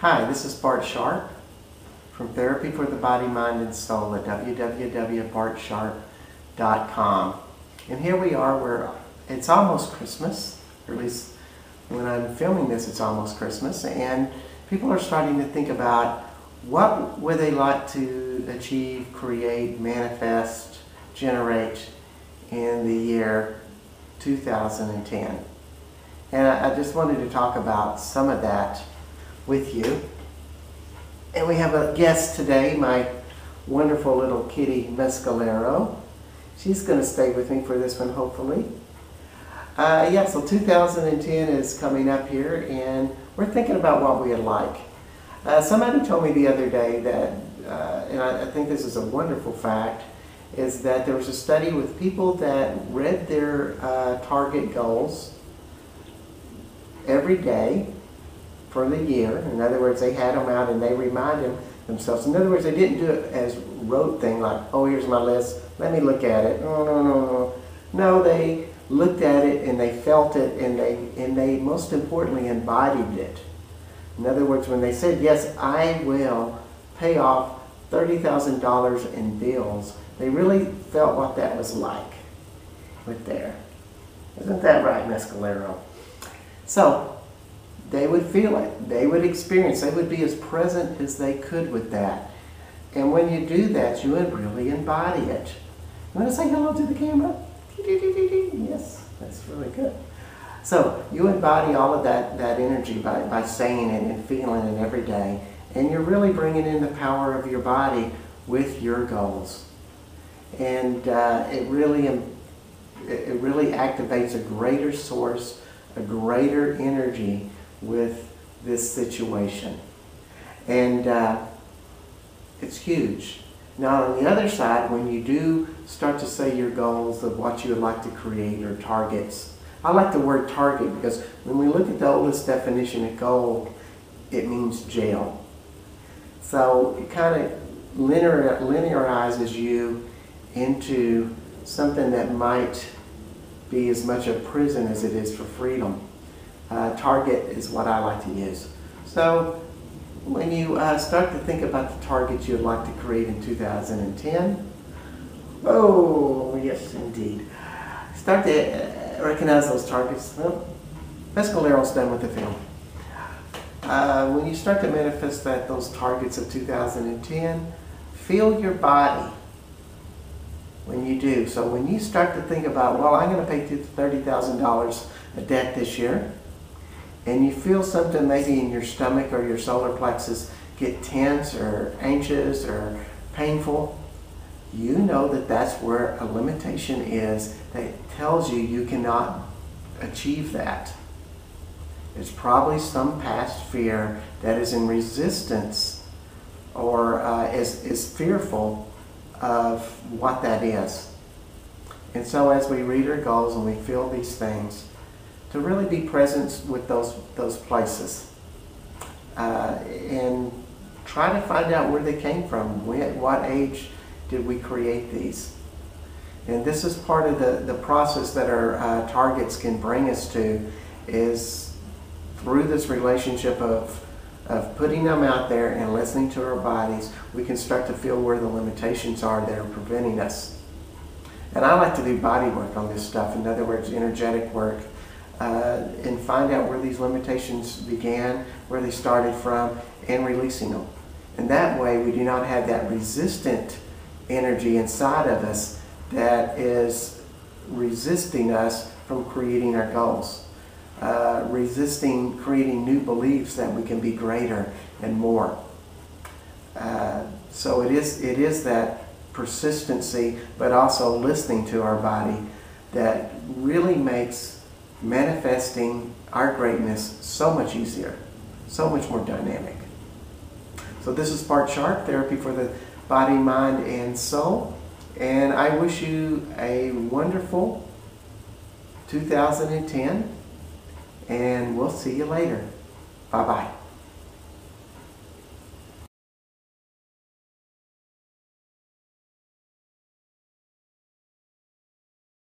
Hi, this is Bart Sharp from Therapy for the Body, Mind, and Soul at www.bartsharp.com. And here we are where it's almost Christmas, or at least when I'm filming this it's almost Christmas, and people are starting to think about what would they like to achieve, create, manifest, generate in the year 2010. And I just wanted to talk about some of that with you. And we have a guest today, my wonderful little kitty Mescalero. She's going to stay with me for this one, hopefully. So 2010 is coming up here, and we're thinking about what we'd like. Somebody told me the other day that, and I think this is a wonderful fact, is that there was a study with people that read their target goals every day for the year. In other words, they had them out and they reminded themselves. In other words, they didn't do it as rote thing like, oh, here's my list, let me look at it. No. No, they looked at it and they felt it, and they most importantly embodied it. In other words, when they said, yes, I will pay off $30,000 in bills, they really felt what that was like with there. Isn't that right, Mescalero? So they would feel it, they would experience, they would be as present as they could with that. And when you do that, you would really embody it. You want to say hello to the camera? Yes, that's really good. So you embody all of that energy by saying it and feeling it every day. And you're really bringing in the power of your body with your goals. And it really activates a greater source, a greater energy with this situation. And it's huge. Now on the other side, when you do start to say your goals of what you would like to create or targets, I like the word target because when we look at the oldest definition of goal, it means jail. So it kind of linearizes you into something that might be as much a prison as it is for freedom. Target is what I like to use. So when you start to think about the targets you'd like to create in 2010, oh yes indeed, start to recognize those targets. Well, Mescalero's done with the film. When you start to manifest those targets of 2010, feel your body when you do. So when you start to think about, well, I'm going to pay $30,000 a debt this year, and you feel something maybe in your stomach or your solar plexus get tense or anxious or painful, you know that that's where a limitation is that tells you you cannot achieve that. It's probably some past fear that is in resistance or is fearful of what that is. And so as we read our goals and we feel these things, to really be present with those places and try to find out where they came from. At what age did we create these? And this is part of the process that our targets can bring us to, is through this relationship of putting them out there and listening to our bodies, we can start to feel where the limitations are that are preventing us. And I like to do body work on this stuff, in other words, energetic work, and find out where these limitations began, where they started from, and releasing them. And that way we do not have that resistant energy inside of us that is resisting us from creating our goals. Resisting creating new beliefs that we can be greater and more. So it is that persistency, but also listening to our body, that really makes manifesting our greatness so much easier, so much more dynamic. So this is Bart Sharp, Therapy for the Body, Mind, and Soul, and I wish you a wonderful 2010, and we'll see you later. Bye-bye.